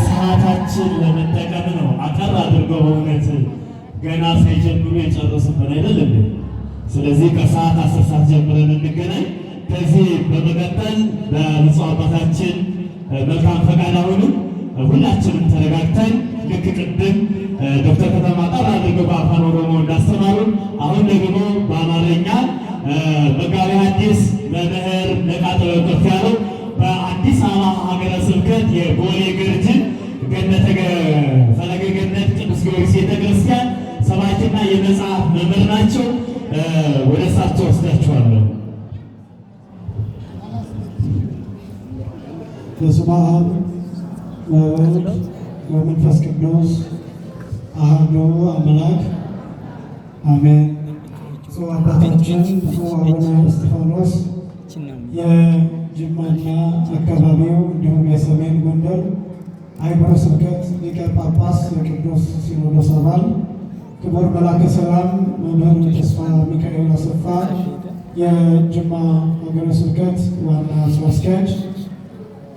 ሰዓታችን ለመጠቀም ነው። አጠር አድርገው በእውነት ገና ሳይጀምሩ የጨረሱብን አይደለም። ስለዚህ ከሰዓት 10 ሰዓት ጀምረን እንገናኝ። ከዚህ በመቀጠል በብፁዕ አባታችን መልካም ፈቃድ አሁንም ሁላችንም ተረጋግተን ልክ ቅድም ዶክተር ከተማ አጠር አድርገው በአፋን ኦሮሞ እንዳስተማሩን አሁን ደግሞ በአማርኛ መጋቤ ሐዲስ መምህር ነቃጥበብ ከፍያለው በአዲስ አበባ ሀገረ ስብከት የቦሌ ገርጂ ገነተ ፈለገ ገነት ቅዱስ ጊዮርጊስ ቤተክርስቲያን ሰባኪና የመጽሐፍ መምህር ናቸው። ወደ እሳቸው ወስዳችኋለሁ። በስመ አብ ወወልድ ወመንፈስ ቅዱስ አሐዱ አምላክ አሜን። ብፁዕ አባታችን ብፁዕ አቡነ እስጢፋኖስ የጅማና አካባቢው እንዲሁም የሰሜን ጎንደር ሀገረ ስብከት ሊቀ ጳጳስ የቅዱስ ሲኖዶስ አባል፣ ክቡር መላከ ሰላም መምህር ተስፋ ሚካኤል አሰፋ የጅማ ሀገረ ስብከት ዋና ስራ አስኪያጅ፣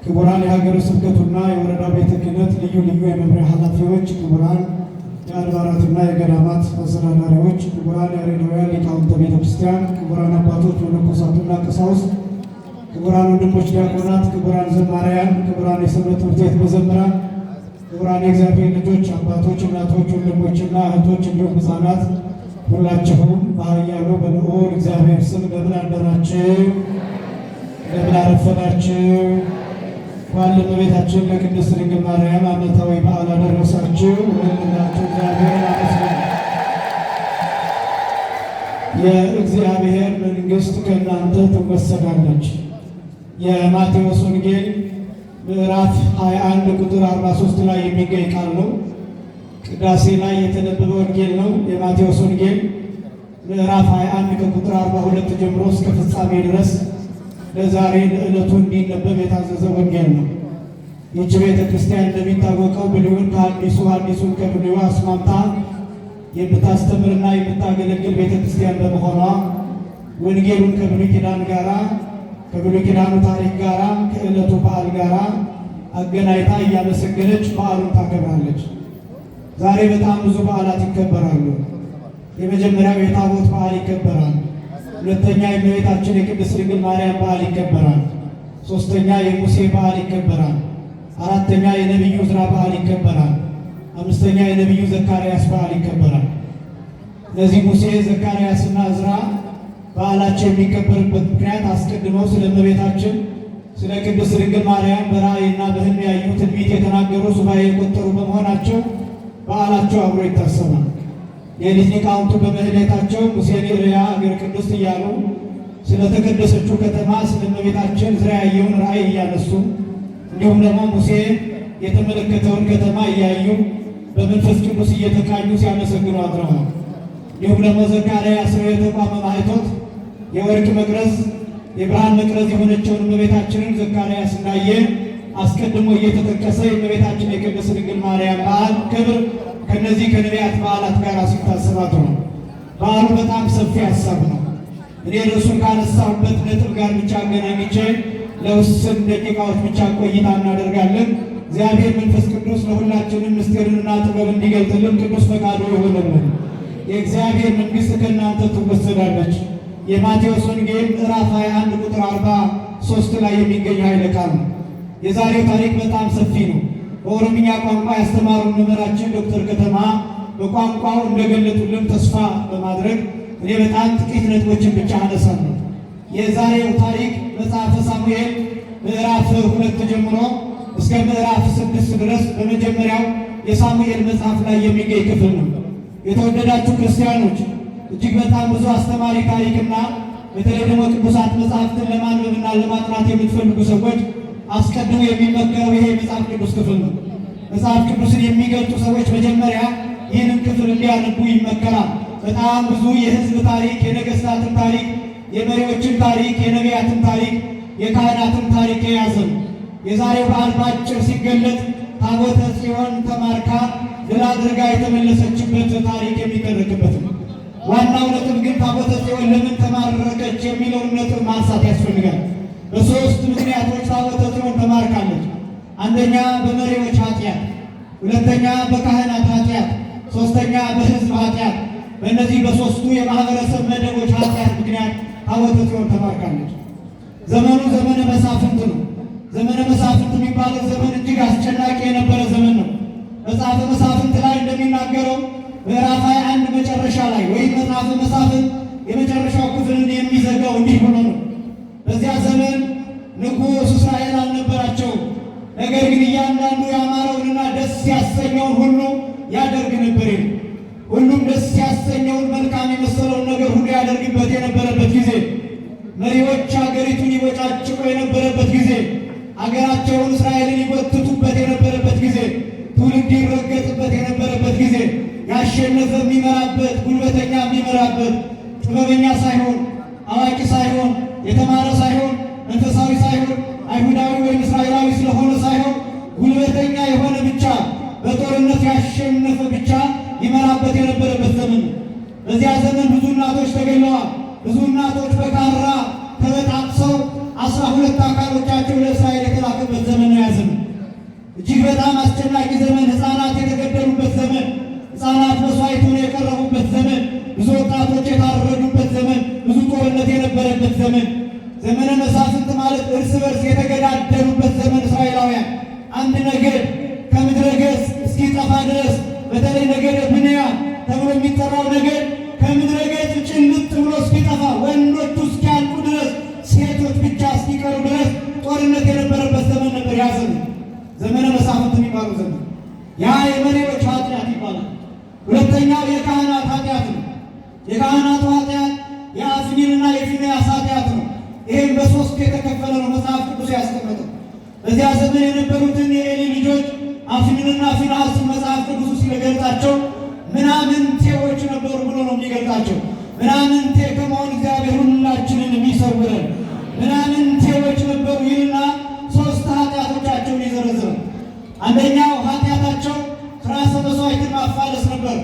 ክቡራን የሀገረ ስብከቱና የወረዳ ቤተ ክህነት ልዩ ልዩ የመምሪያ ኃላፊዎች፣ ክቡራን የአድባራትና የገዳማት አስተዳዳሪዎች፣ ክቡራን ያሬዳውያን ሊቃውንተ ቤተ ክርስቲያን፣ ክቡራን አባቶች መነኮሳትና ቀሳውስት፣ ክቡራን ወንድሞች ዲያቆናት፣ ክቡራን ዘማሪያን፣ ክቡራን የሰንበት ትምህርት ቤት መዘምራን፣ ክቡራን የእግዚአብሔር ልጆች አባቶች፣ እናቶች፣ ወንድሞችና እህቶች እንዲሁም ሕፃናት ሁላችሁም በኃያሉ በልዑል እግዚአብሔር ስም እንደምን አደራችሁ? እንደምን አረፈዳችሁ? እንኳን ለእመቤታችን ለቅድስት ድንግል ማርያም ዓመታዊ በዓል አደረሳችሁ። ወልላችሁ እግዚአብሔር አመስግኑ። የእግዚአብሔር መንግሥት ከእናንተ ትወሰዳለች። የማቴዎስ ወንጌል ምዕራፍ 21 ቁጥር 43 ላይ የሚገኝ ቃል ነው። ቅዳሴ ላይ የተነበበ ወንጌል ነው። የማቴዎስ ወንጌል ምዕራፍ 21 ከቁጥር 42 ጀምሮ እስከ ፍጻሜ ድረስ ለዛሬ ለዕለቱ እንዲነበብ የታዘዘ ወንጌል ነው። ይህች ቤተ ክርስቲያን እንደሚታወቀው ብሉይን ከሐዲሱ ሐዲሱን ከብሉዩ አስማምታ የምታስተምርና የምታገለግል ቤተ ክርስቲያን በመሆኗ ወንጌሉን ከብሉይ ኪዳን ጋራ ከብሉይ ኪዳኑ ታሪክ ጋራ ከዕለቱ በዓል ጋራ አገናኝታ እያመሰገነች በዓሉን ታከብራለች። ዛሬ በጣም ብዙ በዓላት ይከበራሉ። የመጀመሪያው የታቦት በዓል ይከበራል። ሁለተኛ የእመቤታችን የቅድስት ድንግል ማርያም በዓል ይከበራል። ሶስተኛ የሙሴ በዓል ይከበራል። አራተኛ የነቢዩ ዕዝራ በዓል ይከበራል። አምስተኛ የነቢዩ ዘካርያስ በዓል ይከበራል። እነዚህ ሙሴ፣ ዘካርያስና ዕዝራ በዓላቸው የሚከበርበት ምክንያት አስቀድመው ስለ እመቤታችን ስለ ቅድስት ድንግል ማርያም በራእይና በሕልም ያዩ ትንቢት የተናገሩ ሱባኤ የቆጠሩ በመሆናቸው በዓላቸው አብሮ ይታሰባል። የሊቅ ሊቃውንቱ በመህሌታቸው ሙሴን ርያ አገር ቅድስት እያሉ ስለተቀደሰችው ከተማ ስለ እመቤታችን ዕዝራ ያየውን ራእይ እያነሱ እንዲሁም ደግሞ ሙሴ የተመለከተውን ከተማ እያዩ በመንፈስ ቅዱስ እየተቃኙ ሲያመሰግኑ አድረዋል። እንዲሁም ደግሞ ዘካርያስ የተቋመ ማኅቶት የወርቅ መቅረዝ የብርሃን መቅረዝ የሆነችውን እመቤታችንን ዘካርያስ እንዳየ አስቀድሞ እየተጠቀሰ የእመቤታችን የቅድስት ድንግል ማርያም በዓል ክብር ከነዚህ ከነቢያት በዓላት ጋር ሲታሰባት ነው። በዓሉ በጣም ሰፊ ሀሳብ ነው። እኔ ርዕሱን ካነሳሁበት ነጥብ ጋር ብቻ አገናኝቼ ለውስን ደቂቃዎች ብቻ ቆይታ እናደርጋለን። እግዚአብሔር መንፈስ ቅዱስ ለሁላችንም ምስጢርንና ጥበብ እንዲገልጥልን ቅዱስ ፈቃዱ ይሆንልን። የእግዚአብሔር መንግሥት ከእናንተ ትወሰዳለች። የማቴዎስ ወንጌል ምዕራፍ 21 ቁጥር 43 ላይ የሚገኝ ኃይለ ቃል ነው። የዛሬው ታሪክ በጣም ሰፊ ነው። በኦሮምኛ ቋንቋ ያስተማሩን መምህራችን ዶክተር ከተማ በቋንቋው እንደገለጡልን ተስፋ በማድረግ እኔ በጣም ጥቂት ነጥቦችን ብቻ አነሳለሁ። የዛሬው ታሪክ መጽሐፈ ሳሙኤል ምዕራፍ 2 ጀምሮ እስከ ምዕራፍ 6 ድረስ በመጀመሪያው የሳሙኤል መጽሐፍ ላይ የሚገኝ ክፍል ነው። የተወደዳችሁ ክርስቲያኖች እጅግ በጣም ብዙ አስተማሪ ታሪክና በተለይ ደግሞ ቅዱሳት መጽሐፍትን ለማንበብና ለማጥናት የምትፈልጉ ሰዎች አስቀድሞ የሚመከረው ይሄ መጽሐፍ ቅዱስ ክፍል ነው። መጽሐፍ ቅዱስን የሚገልጡ ሰዎች መጀመሪያ ይህንን ክፍል እንዲያነቡ ይመከራል። በጣም ብዙ የሕዝብ ታሪክ፣ የነገሥታትን ታሪክ፣ የመሪዎችን ታሪክ፣ የነቢያትን ታሪክ፣ የካህናትን ታሪክ የያዘ ነው። የዛሬው በዓል በአጭር ሲገለጥ ታቦተ ጽዮን ተማርካ ድል አድርጋ የተመለሰችበት ታሪክ የሚተረክበት ነው። ዋናው ነጥብ ግን ታቦተ ጽዮን ለምን ተማረከች የሚለውን ነጥብ ማንሳት ያስፈልጋል። በሶስት ምክንያቶች ታቦተ ጽዮን ተማርካለች። አንደኛ በመሪዎች ኃጢአት፣ ሁለተኛ በካህናት ኃጢአት፣ ሶስተኛ በሕዝብ ኃጢአት። በእነዚህ በሶስቱ የማህበረሰብ መደቦች ኃጢአት ምክንያት ታቦተ ጽዮን ተባርካለች። ዘመኑ ዘመነ መሳፍንት ነው። ዘመነ መሳፍንት የሚባለው ዘመን እጅግ አስጨናቂ የነበረ ዘመን ነው። መጽሐፈ መሳፍንት ላይ እንደሚናገረው ምዕራፍ 21 መጨረሻ ላይ ወይም መጽሐፈ መሳፍንት የመጨረሻው ክፍልን የሚዘጋው እንዲህ ብሎ ነው። በዚያ ዘመን ንጉሥ እስራኤል አልነበራቸውም። ነገር ግን እያንዳንዱ ያማረውንና ደስ ያሰኘውን ሁሉ ያደርግ ነበር። ሁሉም ደስ ያሰኘውን መልካም የመሰለውን ነገር ሁሉ ያደርግበት የነበረበት ጊዜ፣ መሪዎች አገሪቱን ይቦጫጭቁ የነበረበት ጊዜ፣ አገራቸውን እስራኤልን ይጎትቱበት የነበረበት ጊዜ፣ ትውልድ ይረገጥበት የነበረበት ጊዜ፣ ያሸነፈ የሚመራበት፣ ጉልበተኛ የሚመራበት፣ ጥበበኛ ሳይሆን አዋቂ ሳይሆን የተማረ ሳይሆን መንፈሳዊ ሳይሆን አይሁዳዊ ወይም እስራኤላዊ ስለሆነ ሳይሆን ጉልበተኛ የሆነ ብቻ በጦርነት ያሸነፈ ብቻ ይመራበት የነበረበት ዘመን ነው። በዚያ ዘመን ብዙ እናቶች ተገለዋል። ብዙ እናቶች በካራ ተበጣጥሰው 12 አካሎቻቸው ለእስራኤል የተላከበት ዘመን ነው። ያዘመን እጅግ በጣም አስጨናቂ ዘመን፣ ሕፃናት የተገደሉበት ዘመን፣ ሕፃናት መስዋዕት ሆነው የቀረቡበት ዘመን፣ ብዙ ወጣቶች የታረዱበት ዘመን፣ ብዙ ጦርነት የነበረበት ዘመን። ዘመነ መሳፍንት ማለት እርስ በርስ የተገዳደሉበት ዘመን። እስራኤላውያን አንድ ነገድ ከምድረ ገጽ እስኪጠፋ ድረስ በተለይ ነገደ ብንያም ተብሎ የሚጠራው ነገድ ከምድረ ገጽ ጭልጥ ብሎ እስኪጠፋ ወንዶቹ እስኪያልቁ ድረስ ሴቶች ብቻ እስኪቀሩ ድረስ ጦርነት የነበረበት ዘመን ነበር። ያ ዘመን ዘመነ መሳፍንት የሚባሉ ዘመን። ያ የመሪዎች ኃጢአት ይባላል። ሁለተኛው የካህናት ኃጢአት ነው። የካህናቱ ኃጢአት የአፍኒንና የፊንያስ ኃጢአት ነው። ይህም በሶስት የተከፈለ ነው መጽሐፍ ቅዱስ ያስቀመጠው። በዚያ ዘመን የነበሩትን የኤሊ ልጆች አፍኒንና ፊንሐስን መጽሐፍ ቅዱስ ሲገልጣቸው ምናምንቴዎች ነበሩ ብሎ ነው የሚገልጣቸው። ምናምንቴ ከመሆን እግዚአብሔር ሁላችንን የሚሰውረን ምናምንቴዎች ነበሩ ይልና ሶስት ኃጢአቶቻቸውን ይዘረዝራል። አንደኛው ኃጢአታቸው ሥርዓተ መሥዋዕትን ማፋለስ ነበር።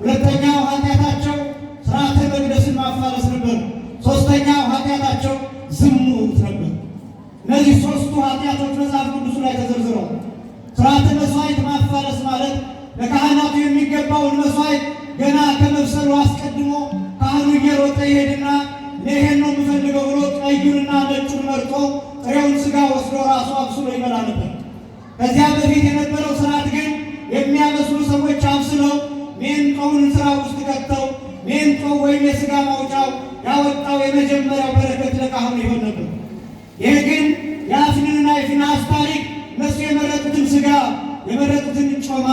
ሁለተኛው ኃጢአታቸው ሥርዓተ መቅደስን ማፋለስ ነበር። ሶስተኛው ኃጢአታቸው ዝሙት ነበር። እነዚህ ሶስቱ ኃጢአቶች መጽሐፍ ቅዱስ ላይ ተዘርዝረዋል። ሥርዓተ መሥዋዕት ማፋለስ ማለት ለካህናቱ የሚገባውን መሥዋዕት ገና ከመብሰሉ አስቀድሞ ካህኑ እየሮጠ ይሄድና ይሄን ነው የምፈልገው ብሎ ቀዩንና ነጩን መርጦ ጥሬውን ሥጋ ወስዶ ራሱ አብስሎ ይበላ ነበር። ከዚያ በፊት የነበረው ሥርዓት ግን የሚያበስሉ ሰዎች አብስለው ሜንጦውን ሥራ ውስጥ ከተው ሜንጦው ወይም የሥጋ ማውጫው ያወጣው የመጀመሪያው በረከት ለካህኑ ይሆን ነበር። ይህ ግን የአፍኒንና የፊንሐስ ታሪክ እነሱ የመረጡትን ሥጋ የመረጡትን ጮማ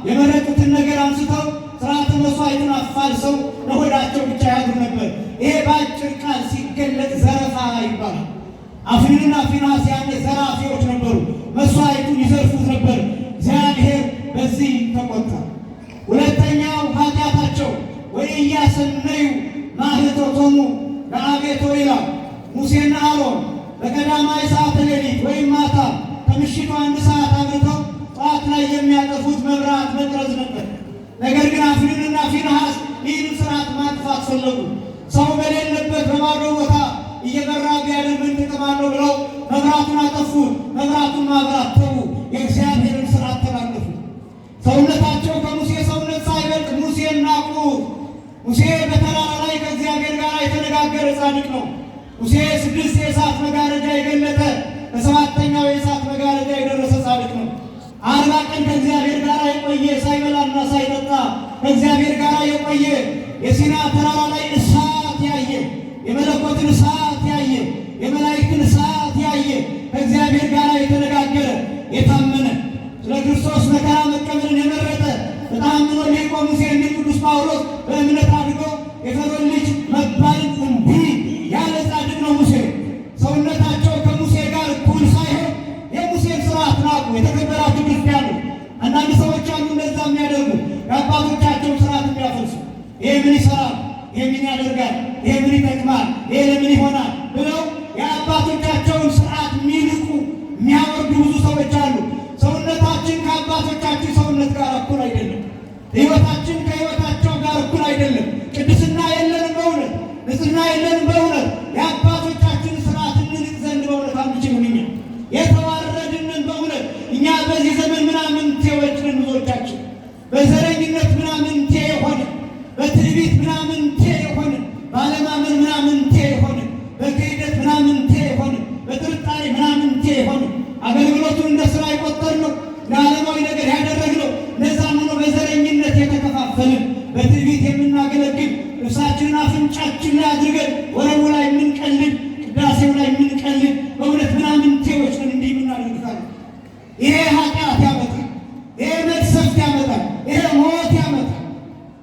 የመረጡትን ነገር አንስተው ሥርዓተ መሥዋዕትን አፋልሰው ለሆዳቸው ብቻ ያድሩ ነበር። ይሄ በአጭር ቃል ሲገለጥ ዘረፋ ይባላል። አፍኒንና ፊንሐስ ያኔ ዘራፊዎች ነበሩ። መሥዋዕቱን ይዘርፉት ነበር። እግዚአብሔር በዚህ ተቆጣ። ሁለተኛው ኃጢአታቸው ወኢያሰነዩ ማኅቶቶሙ ለአቤቶ ይላል። ሙሴና አሮን በቀዳማይ ሰዓተ ሌሊት ወይም ማታ ከምሽቱ 1 ሰዓት አብርተው ጠዋት ላይ የሚያጠፉት መብራት መቅረዝ ነበር። ነገር ግን አፍኒንና ፊንሐስ ይህን ሥርዓት ማጥፋት ፈለጉ። ሰው በሌለበት በባዶ ቦታ እየበራ ቢያድር ምን ጥቅም አለው ብለው መብራቱን አጠፉት። መብራቱን ማብራት ተዉ። የእግዚአብሔርን ሥርዓት ተላለፉ። ሰውነታቸው ከሙሴ ሰውነት ሳይበልጥ ሙሴን ናቁት። ሙሴ በተራራ ላይ ከእግዚአብሔር ጋር የተነጋገረ ጻድቅ ነው። ሙሴ 6 የእሳት መጋረጃ የገለጠ በሰባተኛው የእሳት መጋረጃ የደረሰ ጻድቅ ነው። 40 ቀን ከእግዚአብሔር ጋር የቆየ ሳይበላና ሳይጠጣ ከእግዚአብሔር ጋር የቆየ የሲና ተራራ ላይ እሳት ያየ የመለኮትን እሳት ያየ የመላእክትን እሳት ያየ ከእግዚአብሔር ጋር የተነጋገረ የታመነ ስለ ክርስቶስ መከራ መቀበልን የመረጠ በተአምኖ ሊቆ ሙሴ እንዲል ቅዱስ ጳውሎስ በእምነት አድጎ የፈርዖን ልጅ መባልን እምቢ ያለ ጻድቅ ነው ሙሴ። ሰውነታቸው ከሙሴ ጋር እኩል ሳይሆን የሙሴን ሥርዓት ናቁ። የተከበራችሁ ክርስቲያኖች፣ አንዳንድ ሰዎች አሉ እንደዛ የሚያደርጉ የአባቶቻቸውን ሥርዓት የሚያፈልሱ። ይሄ ምን ይሠራል? ይሄ ምን ያደርጋል? ይሄ ምን ይጠቅማል? ይሄ ለምን ይሆናል ብለው የአባቶቻቸውን ሥርዓት የሚንቁ የሚያወርዱ ብዙ ሰዎች አሉ። ሰውነታችን ከአባቶቻችን ሰውነት ጋር እኩል አይደለም። ሕይወታችን ከሕይወታቸው ጋር እኩል አይደለም። ቅድስና የለንም በእውነት ንጽሕና የለንም በእውነት የአባቶቻችን ሥርዓት እንንቅ ዘንድ በእውነት አንችልም። እኛ የተዋረድንን በእውነት በትዕቢት ምናምንቴ የሆነ ባለማመን ምናምንቴ የሆነ በክህደት ምናምንቴ የሆነ በጥርጣሬ ምናምንቴ የሆነ አገልግሎቱን እንደ ስራ የቆጠርነው ለዓለማዊ ነገር ያደረግነው እነዛም ሆኖ በዘረኝነት የተከፋፈልን በትዕቢት የምናገለግል ልብሳችንን አፍንጫችን ላይ አድርገን ወረቡ ላይ የምንቀልድ ቅዳሴው ላይ የምንቀልድ በእውነት ምናምንቴዎች ነን። እንዲህ የምናደርግታለን። ይሄ ኃጢአት ያመጣል። ይሄ መቅሰፍት ያመጣል። ይሄ ሞት ያመጣል።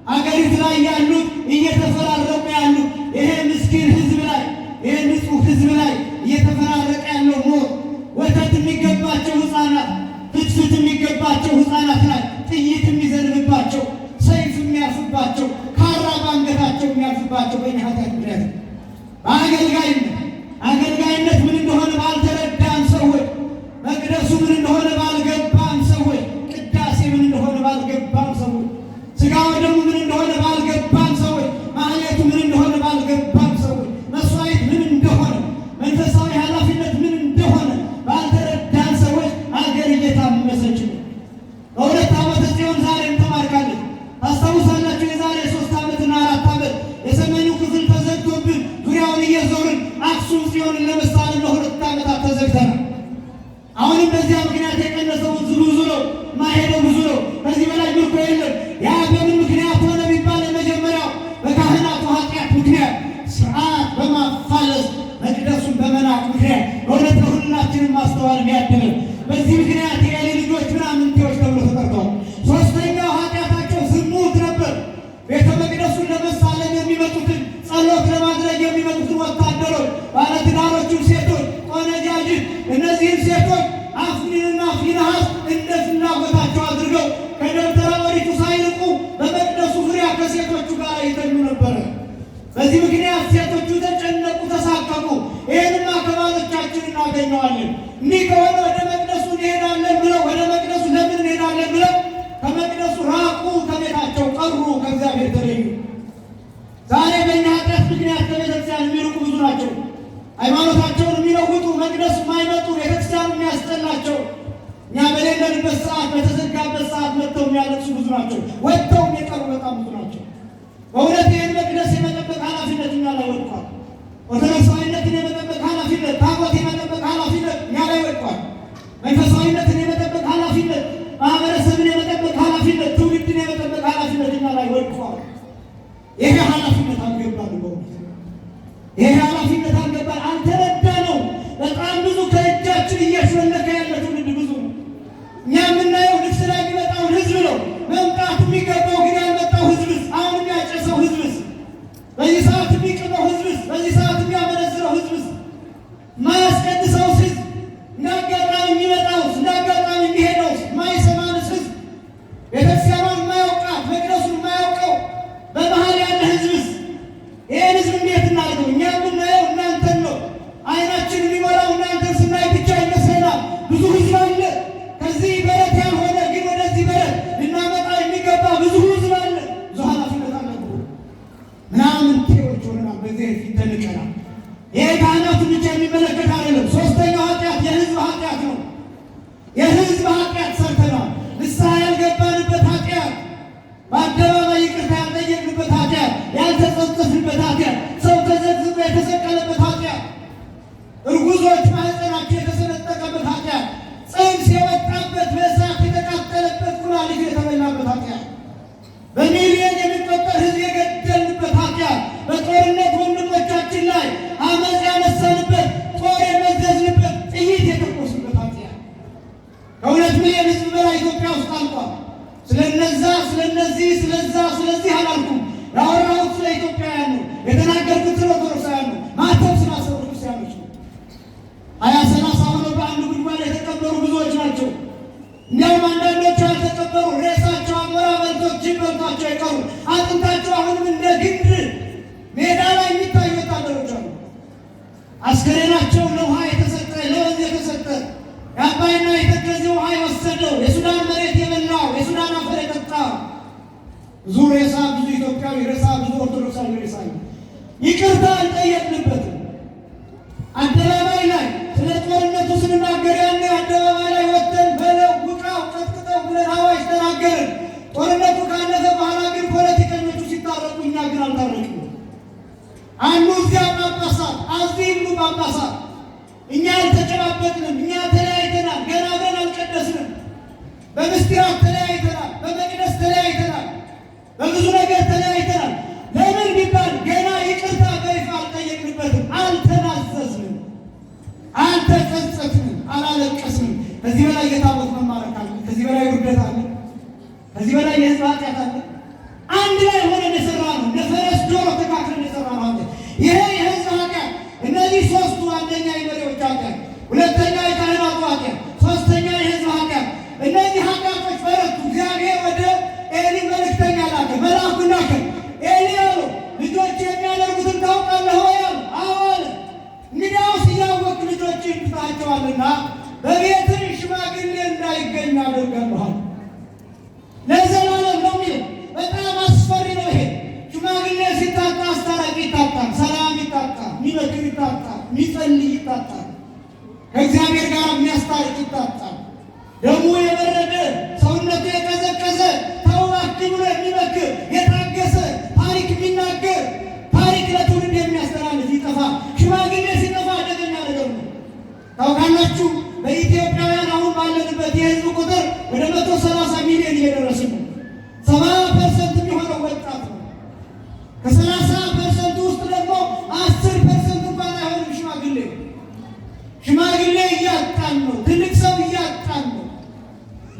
አገሪቱ ላይ ያሉት እየተፈራረቁ ያሉት ይሄ ምስኪን ህዝብ ላይ ይሄ ንጹህ ህዝብ ላይ እየተፈራረቀ ያለው ሞት ወተት የሚገባቸው ህፃናት ፍትፍት የሚገባቸው ህፃናት ላይ ጥይት የሚዘንብባቸው ሰይፍ የሚያርፍባቸው ካራ ባንገታቸው የሚያርፍባቸው በእኛ ኃጢአት ምክንያት አገልጋይነት ምን እንደሆነ ባልተረዳን ሰዎች፣ መቅደሱ ምን እንደሆነ ባልገባን ሰዎች፣ ቅዳሴ ምን እንደሆነ ባልገባን ሰዎች፣ ሥጋ ወደሙ ምን እንደሆነ ባልገባን ሰዎች፣ ማህሌቱ ምን እንደሆነ ባልገባን ሰዎች፣ መስዋዕት ምን እንደሆነ መንፈሳዊ ኃላፊነት ምን እንደሆነ ባልተረዳን ሰዎች አገር እየታመሰች ነው። በሁለት ዓመተ ጽዮን ዛሬም ተማርካለች። ታስታውሳላችሁ? የዛሬ 3 ዓመትና 4 ዓመት የሰሜኑ ክፍል ተዘግቶብን ዙሪያውን እየዞርን አክሱም ጽዮንን ለመሳለም ለ2 ዓመታት ተዘግተናል። አሁንም በዚያ ምክንያት የቀነሰው ብዙ ነው፣ ማሄደው ብዙ ነው። ከዚህ በላይ ምርኮ የለም። ያ በምን ምክንያት ሆነ ቢባል የመጀመሪያው በካህናቱ ኃጢአት ምክንያት ስርዓት በማፋለስ መቅደሱን በመናቅ ምክንያት በእውነት ለሁላችንም ማስተዋል ያድለን። በዚህ ምክንያት የኤሊ ልጆች ምናምንቴዎች ተብሎ ተጠርተዋል። ሶስተኛው ኃጢአታቸው ዝሙት ነበር። ቤተ መቅደሱን ለመሳለም የሚመጡትን ጸሎት ለማድረግ የሚመጡትን ወታደሮች፣ ባለትዳሮቹን ሴቶች፣ ቆነጃጅት እነዚህን ሴቶች አፍኒንና ፊንሐስ እንደ ፍላጎታቸው አድርገው ከደብተራ ኦሪቱ ሳይርቁ በመቅደሱ ዙሪያ ከሴቶቹ ጋር ይተኙ ነበረ። በዚህ ምክንያት ሴቶቹ ተጨነቁ፣ ተሳቀቁ። ይህንማ ከባሎቻችን እናገኘዋለን። እንዲህ ከሆነ ወደ መቅደሱ እንሄዳለን ብለው ወደ መቅደሱ ለምን እንሄዳለን ብለው ከመቅደሱ ራቁ፣ ከቤታቸው ቀሩ፣ ከእግዚአብሔር ተለዩ። ዛሬ በእኛ ኃጢአት ምክንያት ከቤተክርስቲያን የሚርቁ ብዙ ናቸው። ሃይማኖታቸውን የሚለውጡ መቅደስ የማይመጡ ቤተክርስቲያኑ የሚያስጠላቸው እኛ በሌለንበት ሰዓት በተዘጋበት ሰዓት መጥተው የሚያለቅሱ ብዙ ናቸው። ወጥተው የቀሩ በጣም ብዙ ናቸው። በእውነት ይህን መቅደስ የመጠበቅ ኃላፊነት እኛ ላይ ወድቋል። ኦርቶዶክሳዊነትን የመጠበቅ ኃላፊነት፣ ታቦት የመጠበቅ ኃላፊነት እኛ ላይ ወድቋል። መንፈሳዊነትን የመጠበቅ ኃላፊነት፣ ማህበረሰብን የመጠበቅ ኃላፊነት፣ ትውልድን የመጠበቅ ኃላፊነት እኛ ላይ ወድቋል። ይሄ ኃላፊነት አልገባን። በእውነት ይሄ ኃላፊነት አልገባን፣ አልተረዳ ነው። በጣም ብዙ ከእጃችን እየሾለከ ያለ ትውልድ ብዙ ነው። እኛ የምናየው ልብስ ላይ የሚመጣውን ህዝብ ነው። መምጣት የሚገባው ግን ያልመጣው ህዝብስ፣ አሁን የሚያጨሰው ህዝብስ፣ በዚህ ሰዓት የሚቅመው ህዝብስ፣ በዚህ ሰዓት የሚያመነዝረው ህዝብስ፣ ማያስቀድሰውስ ህዝብ፣ እንደ አጋጣሚ የሚመጣውስ፣ እንደ አጋጣሚ የሚሄደውስ፣ ማይሰማንስ ህዝብ፣ ቤተክርስቲያኗን የማያውቃት መቅደሱን የማያውቀው በመሀል ያለ ህዝብስ፣ ይህን ህዝብ እንዴት እናድርገው? እኛ የምናየው እናንተን ነው። አይናችን የሚሞላው እናንተን ስናይ ብቻ ይመስለናል። ብዙ ህዝብ አለ። ከዚህ በረት ያልሆነ ግን ወደዚህ በረት ልናመጣ የሚገባ ብዙ ህዝብ አለ። ብዙ ኃላፊነት አለብን። ምናምንቴዎች ሆነናል። በዚህ ፊት ተንቀናል። ይሄ ካህናቱን ብቻ የሚመለከት አይደለም። ሶስተኛው ኃጢአት የህዝብ ኃጢአት ነው። የህዝብ ኃጢአት ሰርተናል። ንስሐ ያልገባንበት ኃጢአት፣ በአደባባይ ይቅርታ ያልጠየቅንበት ኃጢአት፣ ያልተጸጸፍንበት ኃጢአት፣ ሰው ተዘግዝቆ የተሰቀለበት ኃጢአት፣ እርጉዞች ማህፀናቸው የተሰነጠቀበት ኃጢአት፣ ጽንስ የወጣበት በእሳት የተቃጠለበት ኩላሊት የተበላበት ኃጢአት፣ በሚሊዮን የሚቆጠር ህዝብ የገደልንበት ኃጢአት፣ በጦርነት ወንድሞቻችን ላይ አመፅ ያነሳንበት፣ ጦር የመዘዝንበት፣ ጥይት የተኮስንበት ኃጢአት። ከ2 ሚሊዮን ህዝብ በላይ ኢትዮጵያ ውስጥ አልቋል። ስለዚህ አላልኩም። ያወራሁት ስለ ኢትዮጵያውያን ነው። የተናገርኩት ስለ ኦርቶዶክሳውያን ነው። ማተብ ስላሰሩ ክርስቲያኖች ነው። 20-30 ሆነው በአንድ ጉድጓድ የተቀበሩ ብዙዎች ናቸው። እንዲያውም አንዳንዶቹ ያልተቀበሩ ሬሳቸው አሞራ በልቶት ጅብ በልቷቸው የቀሩ አጥንታቸው አሁንም እንደ ግንድ ሜዳ ላይ የሚታዩ ወታደሮች አሉ። አስከሬናቸው ለውሃ የተሰጠ ለወንዝ የተሰጠ የአባይና የተከዜ ውሃ የወሰደው የሱዳን መሬት የበላው የሱዳን አፈር የጠጣ ብዙ ሬሳ፣ ብዙ ኢትዮጵያዊ ሬሳ፣ ብዙ ኦርቶዶክሳዊ ሬሳ ይቅርታ አልጠየቅንበትም። አደባባይ ላይ ስለ ጦርነቱ ስንናገር ያኔ አደባባይ ላይ ወጥተን በለው ውቃው ቀጥቅጠው ብለን አዋጅ ተናገርን። ጦርነቱ ካለፈ በኋላ ግን ፖለቲከኞቹ ሲታረቁ እኛ አንዱ እዚያ ጳጳሳት አዚህም ጳጳሳት። እኛ አልተጨባበጥንም፣ እኛ ተለያይተናል፣ ገና አብረን አልቀደስንም። በምስጢራት ተለያይተናል፣ በመቅደስ ተለያይተናል፣ በብዙ ነገር ተለያይተናል። ለምን ቢባል ገና ይቅርታ በይፋ አልጠየቅንበትም፣ አልተናዘዝንም፣ አልተጸጸትንም፣ አላለቀስንም። ከዚህ በላይ የታቦት መማረክ አለ? ከዚህ በላይ ውርደት አለ? ከዚህ በላይ የሕዝብ ኃጢአት አለ? አንድ ላይ ሆነን የሰራነው እንደ ፈረስ ጆሮ ተካክለን የሰራነው ይሄ የሕዝብ ኃጢአት። እነዚህ ሶስቱ፣ አንደኛ የመሪዎች ኃጢአት፣ ሁለተኛ የካህናቱ ኃጢአት፣ ሶስተኛ የሕዝብ ኃጢአት። እነዚህ ኃጢአቶች በረቱ። እግዚአብሔር ወደ ኤሊ መልእክተኛ ላከ፣ መልአኩን ላከ። ኤሊ አለው ልጆች የሚያደርጉትን ታውቃለህ ወይ? አዎ አለ። እንግዲያውስ እያወቅህ ልጆችህን ትታቸዋልና በቤትህ ሽማግሌ እንዳይገኝ አደርጋለሁ። ለዘላለም ነው የሚለው። በጣም አስፈሪ ነው ይሄ። ሽማግሌ ሲታጣ አስታራቂ ይታጣል፣ ሰላም ይታጣል፣ የሚመክር ይታጣል፣ የሚጸልይ ይታጣል፣ ከእግዚአብሔር ጋር የሚያስታርቅ ይታጣል። ደሙ የበረደ ሰውነቱ የቀዘቀዘ ተው እባክህ ብሎ የሚመክር የታገሰ ታሪክ የሚናገር ታሪክ ለትውልድ የሚያስተላልፍ ይጠፋ። ሽማግሌ ሲጠፋ አደገኛ ነገር ነው። ታውቃላችሁ በኢትዮጵያውያን አሁን ባለንበት የሕዝብ ቁጥር ወደ 130 ሚሊዮን እየደረስን ነው። 70% የሚሆነው ወጣት ነው። ከ30% ውስጥ ደግሞ 10% እንኳን አይሆንም ሽማግሌ። ሽማግሌ እያጣን ነው። ትልቅ ሰው እያጣን ነው።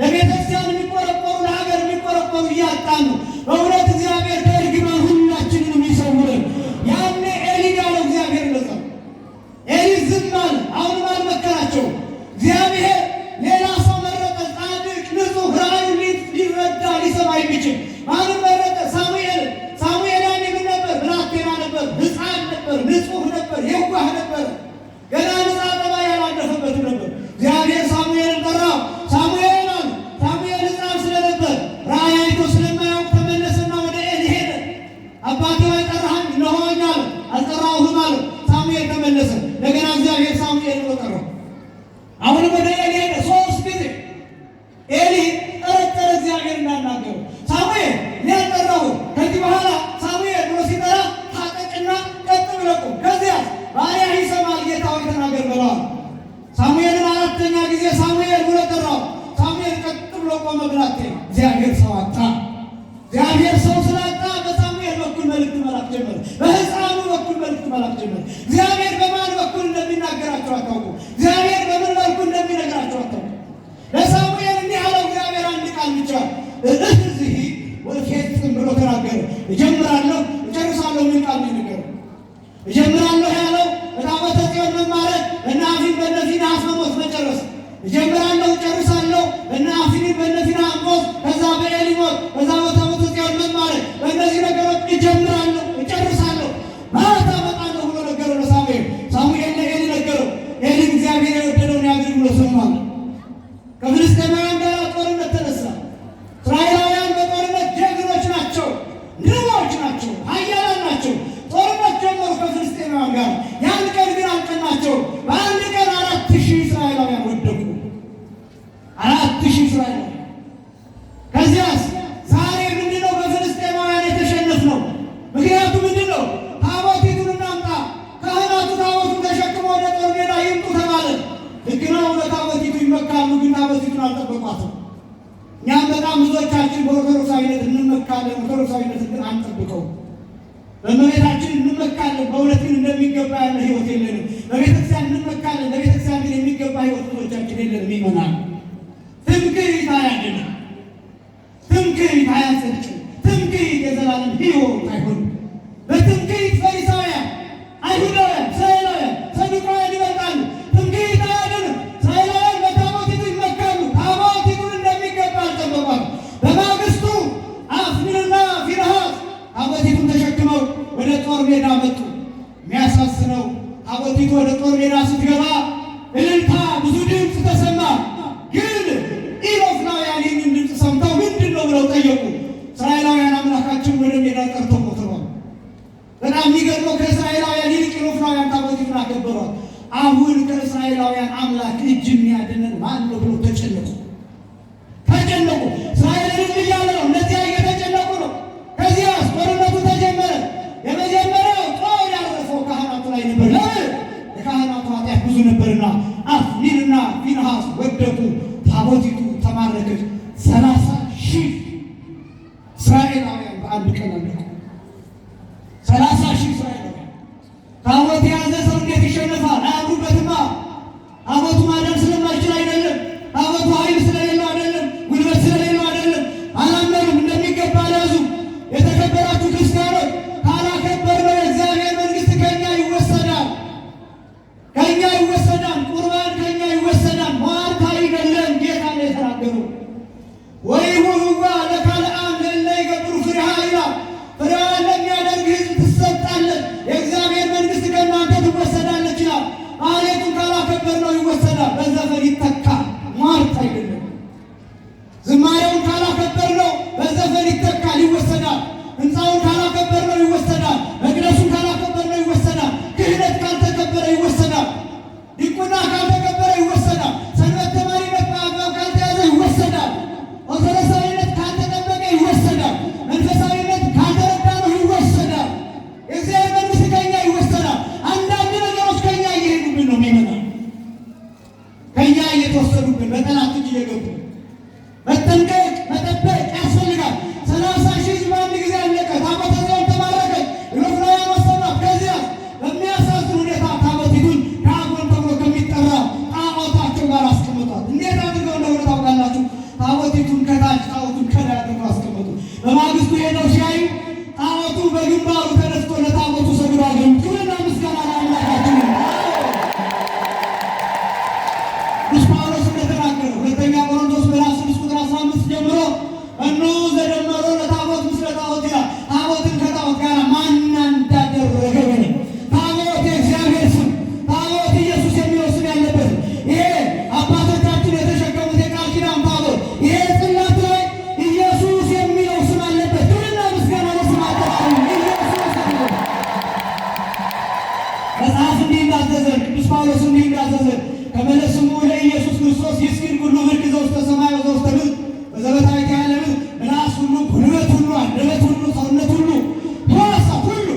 ለቤተክርስቲያን የሚቆረቆሩ ለሀገር የሚቆረቆሩ እያጣን ነው። በእውነት እግዚአብሔር ከእርግማን ሁላችንንም ይሰውረን። ያኔ ኤሊ ያለው እግዚአብሔር እንደዛ ኤሊ ዝም አለ። አሁንም አልመከራቸው። እግዚአብሔር ሌላ ሰው መረጠ፣ ጻድቅ ንጹሕ፣ ራእዩን ሊረዳ ሊሰማ የሚችል ማንም መረጠ። ሳሙኤል ያኔ ምን ነበር? ብላቴና ነበር፣ ሕፃን ነበር፣ ንጹሕ ነበር፣ የዋህ ነበር፣ ገና ንጻ ጠባይ ያላለፈበትም ነበር። እግዚአብሔር ሳሙኤልን ጠራው። ሳሙኤል አለ። ሳሙኤል ሕፃን ስለነበር ራእይ አይቶ ስለማያውቅ ተመለሰና ወደ ኤሊ ሄደ። አባቴ ሆይ ጠራኸኝ? እነሆኝ አለ። አልጠራሁህም አለ። ሳሙኤል ተመለሰ። እንደገና እግዚአብሔር ሳሙኤል ብሎ ጠራው። አሁንም ወደ ኤሊ ሄደ። 3 ጊዜ ኤሊ ጠረጠረ እግዚአብሔር እንዳናገረው። ሳሙኤል ሊያጠራው ከዚህ በኋላ ሳሙኤል ብሎ ሲጠራ ታጠቅና ቀጥ ብለህ ቁም፣ ከዚያ ባሪያህ ይሰማል፣ ጌታ ሆይ ተናገር ብለዋል። ሳሙኤልን 4ኛ ጊዜ ሳሙኤል ብሎ ጠራው። ሳሙኤል ቀጥ ብሎ ቆመ። ብላቴና እግዚአብሔር ሰው አጣ። እግዚአብሔር ሰው ስላጣ በሳሙኤል በኩል መልእክት መላክ ጀመረ። በሕፃኑ በኩል መልእክት መላክ ጀመረ። እግዚአብሔር በማን በኩል እንደሚናገራቸው አታውቁ። እግዚአብሔር በምን መልኩ እንደሚነግራቸው አታውቁ። ለሳሙኤል እንዲህ አለው እግዚአብሔር አንድ ቃል ብቻ እዚህ ወፌጽም ብሎ ተናገረ። እጀምራለሁ እጨርሳለሁ። ምን ቃል ነው የነገረው? እጀምራለሁ ያለው በታቦተ ጽዮን መማረክ እና አፊን በእነ ፊንሐስ መሞት መጨረስ። እጀምራለሁ እጨርሳለሁ እና አፊን በእነ ፊንሐስ ሞት፣ ከዛ በኤሊ ሞት፣ ከዛ በታቦተ ጽዮን መማረክ። በእነዚህ ነገሮች እጀምራለሁ እጨርሳለሁ፣ ማታ እመጣለሁ ብሎ ነገረው ለሳሙኤል። ሳሙኤል ለኤሊ ነገረው። ኤሊ እግዚአብሔር የወደደውን ያድርግ ብሎ ሰማል። ከፍልስጤማውያን ጋር ጦርነት ተነሳ። እስራኤላውያን በጦርነት ጀግኖች ናቸው፣ ንቦች ናቸው፣ ኃያላን ናቸው። ጦርነት ጀመሩ ከፍልስጤማውያን ጋር። ያን ቀን ግን አልቀናቸው። በአንድ ቀን 4000 እስራኤላውያን ወደቁ። 4000 እስራኤላውያን። ከዚያስ ዛሬ ምንድነው በፍልስጤማውያን የተሸነፍነው? ምክንያቱ ምንድነው? ታቦቲቱን እናምጣ፣ ካህናቱ ታቦቱን ተሸክመው ወደ ጦር ሜዳ ይምጡ ተባለ። ልክ ነው። ለታቦቲቱ ይመካሉ፣ ግን ታቦቲቱን አልጠበቋትም። እኛም በጣም ብዙዎቻችን በኦርቶዶክሳዊነት እንመካለን፣ ኦርቶዶክሳዊነትን ግን አንጠብቀው። በእመቤታችን እንመካለን፣ በእውነት ግን እንደሚገባ ያለ ሕይወት የለንም። በቤተክርስቲያን እንመካለን፣ ለቤተክርስቲያን ግን የሚገባ ሕይወት ብዙዎቻችን የለንም። ይመናል። ትምክህት አያድንም፣ ትምክህት አያጸድቅም፣ ትምክህት የዘላለም ሕይወት አይሆንም። በትምክህት ፈሪሳውያን፣ አይሁዳውያን፣ እስራኤላውያን፣ ሰዱቃውያን ይበልጣሉ። ትምክህት አያድንም። እስራኤላውያን በታቦቲቱ ይመካሉ፣ ታቦቲቱን እንደሚገባ አልጠበቋል። በማግስቱ አፍኒንና ፊንሐስ ታቦቲቱን ተሸክመው ወደ ጦር ሜዳ መጡ። የሚያሳዝነው ታቦቲቱ ወደ ጦር ሜዳ ስትገባ እልልታ፣ ብዙ ድምፅ ተሰማ። ግን ኢሎፍላውያን ይህንን ድምፅ ሰምተው ምንድን ነው ብለው ጠየቁ። እስራኤላውያን አምላካችን ወደ ሜዳ ጠርቶ ሞትሯል። በጣም የሚገርመው ከእስራኤላውያን ይልቅ ኢሎፍላውያን ታቦቲቱን አከበሯል። አሁን ከእስራኤላውያን አምላክ እጅ የሚያድነን ማን ነው ብለው ተጨነቁ። እስራኤልን እያለ ነው፣ እነዚያ እየተጨነቁ ነው። ከዚያስ ጦርነቱ ተጀመረ። የመጀመሪያው ጦር ሺህ እስራኤላውያን በአንድ ቀን አለቁ። 30 ሺህ እስራኤላውያን። ታቦት የያዘ ሰው እንዴት ይሸነፋል? አያምሩበትማ። ታቦቱ ማዳን ስለማይችል አይደለም። ታቦቱ ኃይል ስለሌለው አይደለም። ጉልበት ስለሌለው አይደለም። አላመኑም፣ እንደሚገባ አልያዙም። የተከበራችሁ ክርስቲያኖች ካላከበርነው የእግዚአብሔር መንግሥት ከኛ ይወሰዳል፣ ከኛ ይወሰዳል። ቁርባን ከኛ ይወሰዳል። ሟርት አይደለም ጌታ ነው የተናገረው። ወይሁንዋ ለካልአን ለእለ ይገብሩ ፍሬሃ ይላል። ፍሬዋን ለሚያደርግ ሕዝብ ትሰጣለች፣ የእግዚአብሔር መንግሥት ከእናንተ ትወሰዳለች ይላል። ማህሌቱን ካላከበርነው ይወሰዳል፣ በዘፈን ይተካል። ሟርት አይደለም። ዝማሬውን ካላከበርነው በዘፈን ይተካል፣ ይወሰዳል። ሕንፃውን ካላከበርነው ይወሰዳል። መቅደሱን ካላከበርነው ይወሰዳል። ክህነት ካልተከበረ ይወሰዳል። ዲቁና ካልተከበረ ይወሰዳል። ሰንበት ተማሪነት በአግባብ ካልተያዘ ይወሰዳል። ኦርቶዶክሳዊነት ካልተጠበቀ ይወሰዳል። መንፈሳዊነት ካልተረዳነው ይወሰዳል። የእግዚአብሔር መንግሥት ከኛ ይወሰዳል። አንዳንድ ነገሮች ከኛ እየሄዱብን ነው የሚመጣው፣ ከኛ እየተወሰዱብን በጠላት እጅ እየገቡ መጠንቀቅ መጠበቅ ያስፈልጋል። 30 ሺህ ሕዝብ አንድ ጊዜ አለቀ። ታቦተ ጽዮን ተማረከች። ኢሎፍላውያን ወሰዷት። ከዚያ በሚያሳዝን ሁኔታ ታቦቲቱን ዳጎን ተብሎ ከሚጠራ ጣዖታቸው ጋር አስቀምጧት። እንዴት አድርገው እንደሆነ ታውቃላችሁ? ታቦቲቱን ከታች ጣዖቱን ከላይ አድርገው አስቀመጡ። በማግስቱ ሄደው ሲያዩ ጣዖቱ በግንባሩ ተነስቶ ለታቦቱ ሰግዶ አገኙ። ክብርና ምስጋና ለአምላካችን። ቅዱስ ጳውሎስ እንደተናገረው ሁለተኛ ቆሮንቶስ ምዕራፍ 6 ቁጥር 15 ጀምሮ እነሆ ዘደመሮ ለታቦት ምስለ ጣዖት ይላል። ታቦትን ከጣዖት ጋር ማን እንዳደረገ ነው። ታቦት የእግዚአብሔር ስም፣ ታቦት ኢየሱስ የሚለው ስም ያለበት ይሄ አባቶቻችን የተሸከሙት የቃል ኪዳን ታቦት ይሄ ጽላት ላይ ኢየሱስ የሚለው ስም አለበት። ክብርና ምስጋና ለስም አጠቃላይ ኢየሱስ ነው። መጽሐፍ እንዲህ እንዳዘዘን ቅዱስ ጳውሎስ እንዲህ እንዳዘዘን ከመለስሙ ለኢየሱስ ክርስቶስ ይስግድ ኩሉ ምድር ዘውስተ ሰማይ ወዘውስተ ምድር በዘበታዊት ዓለም ምላስ ሁሉ ጉልበት ሁሉ አንደበት ሁሉ ሰውነት ሁሉ ሕዋሳት ሁሉ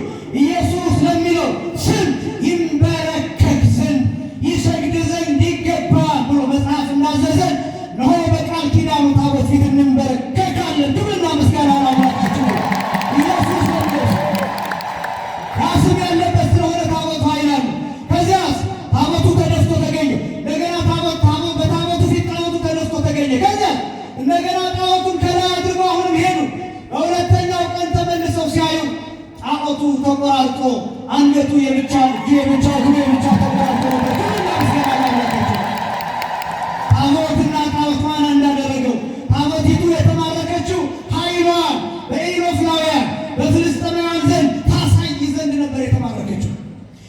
ኢየሱስ ለሚለው ስም ይንበረከክ ዘንድ ይሰግድ ዘንድ ይገባል ብሎ መጽሐፍ እንዳዘዘን እነሆ በቃል ኪዳኑ ታቦት ፊት እንንበረከካለን። ክብርና ምስጋና ለአምላካችን ኢየሱስ ክርስቶስ። ያ ስም ያለበት ስለሆነ ታቦቱ ኃይል አለው። ከዚያስ ታቦቱ ተነስቶ ተገኘ። እንደገና በታቦቱ ፊት ጣዖቱ ተነስቶ ተገኘ። ከዚያ እንደገና ጣዖቱን ከላይ አድርገው አሁንም ሄዱ። በሁለተኛው ቀን ተመልሰው ሲያዩ ጣዖቱ ተቆራርጦ አንገቱ የብቻ እጁ የብቻ እግሩ የብቻ ተቆራርጦ ነበር። ክብርና ምስጋና ለአምላካችን። ታቦትና ጣዖት ማን እንዳደረገው ታቦቲቱ የተማረከችው ኃይሏን በኢሎፍላውያን በፍልስጥኤማውያን ዘንድ ታሳይ ዘንድ ነበር የተማረከችው።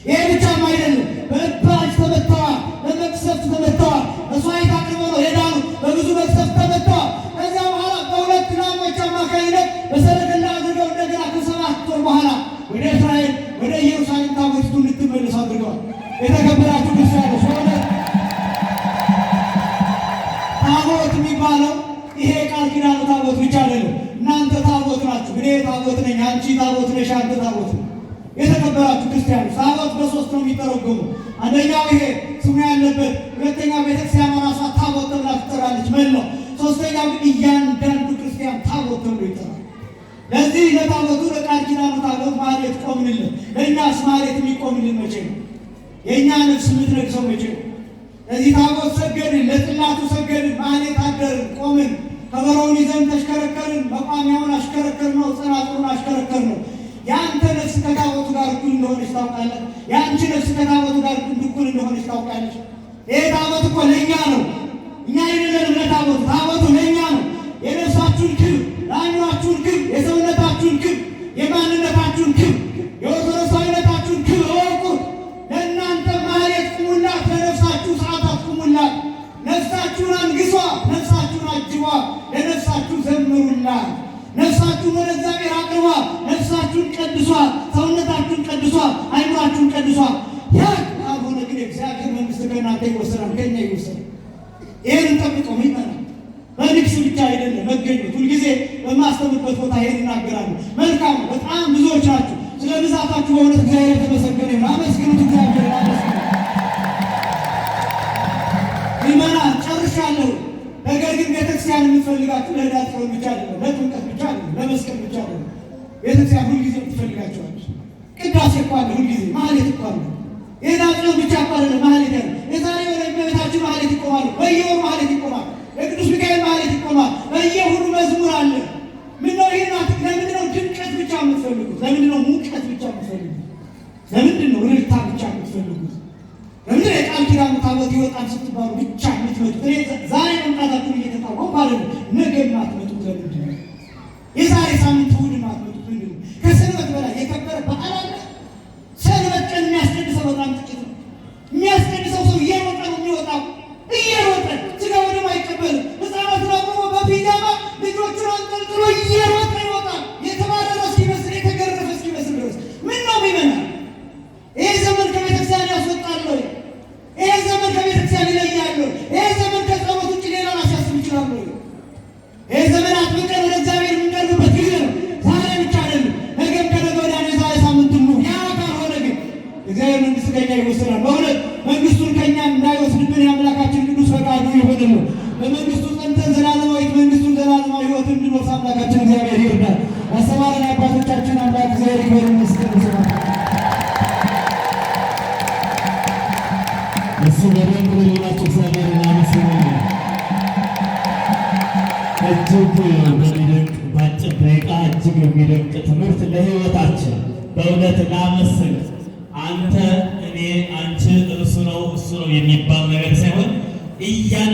ይሄ ብቻም አይደለም፣ በእባጭ ተመትተዋል፣ በመቅሰፍት ተመትተዋል። መስዋዕት አቅርበው ነው የዳኑት። በብዙ መቅሰፍት ተመትተዋል። ከዚያ በኋላ በሁለት ላሞች አማካኝነት በሰረገላ አድርገው እንደገና ከ7 ወር በኋላ ወደ እስራኤል ወደ ኢየሩሳሌም ታቦቲቱ እንድትመለስ አድርገዋል። የተከበራችሁ ክርስቲያኖች በእውነት ታቦት የሚባለው ይሄ ቃል ኪዳኑ ታቦት ብቻ አይደለም። እናንተ ታቦት ናችሁ። እኔ ታቦት ነኝ፣ አንቺ ታቦት ነሽ፣ አንተ ታቦት ነው። የተከበራችሁ ክርስቲያኖች ታቦት በ3 ነው የሚተረጎሙ። አንደኛው ይሄ ስሙ ያለበት፣ ሁለተኛው ቤተክርስቲያኗ ራሷ ታቦት ተብላ ትጠራለች መላው። ሶስተኛው ግን እያንዳንዱ ክርስቲያን ታቦት ተብሎ ይጠራል። ለዚህ ለታቦቱ ለቃል ኪዳኑ ታቦት ማህሌት ቆምንልን። ለእኛስ ማህሌት የሚቆምልን መቼ ነው? የእኛ ነፍስ የምትነግሰው መቼ ነው? ለዚህ ታቦት ሰገድን፣ ለጽላቱ ሰገድን፣ ማህሌት አደርን፣ ቆምን፣ ከበሮውን ይዘን ተሽከረከርን፣ መቋሚያውን አሽከረከር ነው፣ ጽናጽሉን አሽከረከር ነው። የአንተ ነፍስ ከታቦቱ ጋር እኩል እንደሆነች ታውቃለህ። የአንቺ ነፍስ ከታቦቱ ጋር እኩል እንደሆነች ታውቃለች። ይህ ታቦት እኮ ለእኛ ነው፣ እኛ አይደለንም ለታቦቱ። ታቦቱ ለእኛ ነው። የነፍሳችሁን ክብር፣ ለአእምሯችሁን ክብር፣ የሰውነታችሁን ክብር፣ የማንነታችሁን ክብር፣ የኦርቶዶክሳዊነታችሁን ክብር እወቁት። ለእናንተ ማህሌት ቁሙላት፣ ለነፍሳችሁ ሰዓታት ቁሙላት። ነፍሳችሁን አንግሷ፣ ነፍሳችሁን አጅቧ፣ ለነፍሳችሁ ዘምሩላት። ነፍሳችሁን ወደ እግዚአብሔር አቅርቧ። ነፍሳችሁን ቀድሷል፣ ሰውነታችሁን ቀድሷል፣ አይምሯችሁን ቀድሷል። ያ ካልሆነ ግን የእግዚአብሔር መንግሥት ከእናንተ ይወሰዳል፣ ከእኛ ይወሰዳል። ይህን ጠብቀው ይጠናል። በንግስ ብቻ አይደለም መገኘት። ሁልጊዜ በማስተምርበት ቦታ ይሄን ይናገራሉ። መልካም በጣም ብዙዎች ናችሁ። ስለ ብዛታችሁ በእውነት እግዚአብሔር የተመሰገነ ይሁን። አመስግኑት፣ እግዚአብሔር አመስግኑ። ይመናል ጨርሻለሁ። ነገር ግን ቤተክርስቲያን የምትፈልጋችሁ ለዳት ብቻ አይደለም። ቤተክርስቲያን ሁልጊዜ ትፈልጋቸዋለች። ቅዳሴ እኮ አለ ሁልጊዜ፣ ማህሌት እኮ አለ። የናጽዮን ብቻ እኮ አለ ማህሌት ያለ። የዛሬ ወደ እመቤታችን ማህሌት ይቆማሉ፣ በየወሩ ማህሌት ይቆማል፣ የቅዱስ ሚካኤል ማህሌት ይቆማል፣ በየሁሉ መዝሙር አለ። ምነው ይሄን ለምንድን ነው ድምቀት ብቻ የምትፈልጉት? ለምንድን ነው ሙቀት ብቻ የምትፈልጉት? ለምንድን ነው እልልታ ብቻ የምትፈልጉት? ለምንድን ነው የቃል ኪዳኑ ታቦት ይወጣል ስትባሉ ብቻ የምትመጡት? ዛሬ መምጣታችሁን እየተቃወሙ ማለት ነው። ነገ የማትመጡት ለምንድን ነው? የዛሬ ሳምንት እሑድ የማትመጡት ምንድን ነው? ከሰንበት በላይ የከበረ በዓል አለ? ሰንበት ቀን የሚያስቀድሰው በጣም ጥቂት ነው። የሚያስቀድሰው ሰው እየሮጠ ነው የሚወጣው፣ እየሮጠ ስጋ ወደሙ አይቀበልም። ሕፃናትን አቁሞ በፒጃማ ልጆቹን አንጠልጥሎ እየሮጠ ይወጣል። የተባረረ እስኪመስል የተገረፈ እስኪመስል ድረስ ምን ነው ይመናል? ይህ ዘመን ከቤተክርስቲያን ያስወጣል ወይ? ይህ ዘመን ከቤተክርስቲያን ይለያል ወይ? ይህ ዘመን ከጸሎት ውጭ ሌላ ላሲያስብ ይችላል ወይ? ይህ ዘመን አጥብቀን ወደ እግዚአብሔር የምንቀርብበት ጊዜ ነው። ዛሬ ብቻ አይደለም፣ ነገም ከነገ ወዲያ የዛሬ ሳምንት ሁሉ። ያ ካልሆነ ግን እግዚአብሔር መንግስት ከኛ ይወስዳል። በእውነት መንግስቱን ከኛ እንዳይወስድብን የአምላካችን ቅዱስ ፈቃዱ ይሆንልን። በመንግስቱ ጸንተን ዘላለማዊት መንግስቱን ዘላለማዊ ሕይወት እንድንወርስ አምላካችን እግዚአብሔር ይርዳል። ያስተማረን አባቶቻችን አምላክ እግዚአብሔር ይክበር ይመስገን። እሱ በደንብ ሌላቸው እግዚአብሔርን አመስግኑልኝ። እጅግ በሚደንቅ በአጭር ደቂቃ እጅግ የሚደንቅ ትምህርት ለሕይወታችን በእውነት ላመስግን። አንተ፣ እኔ፣ አንቺ፣ እርሱ ነው እሱ ነው የሚባል ነገር ሳይሆን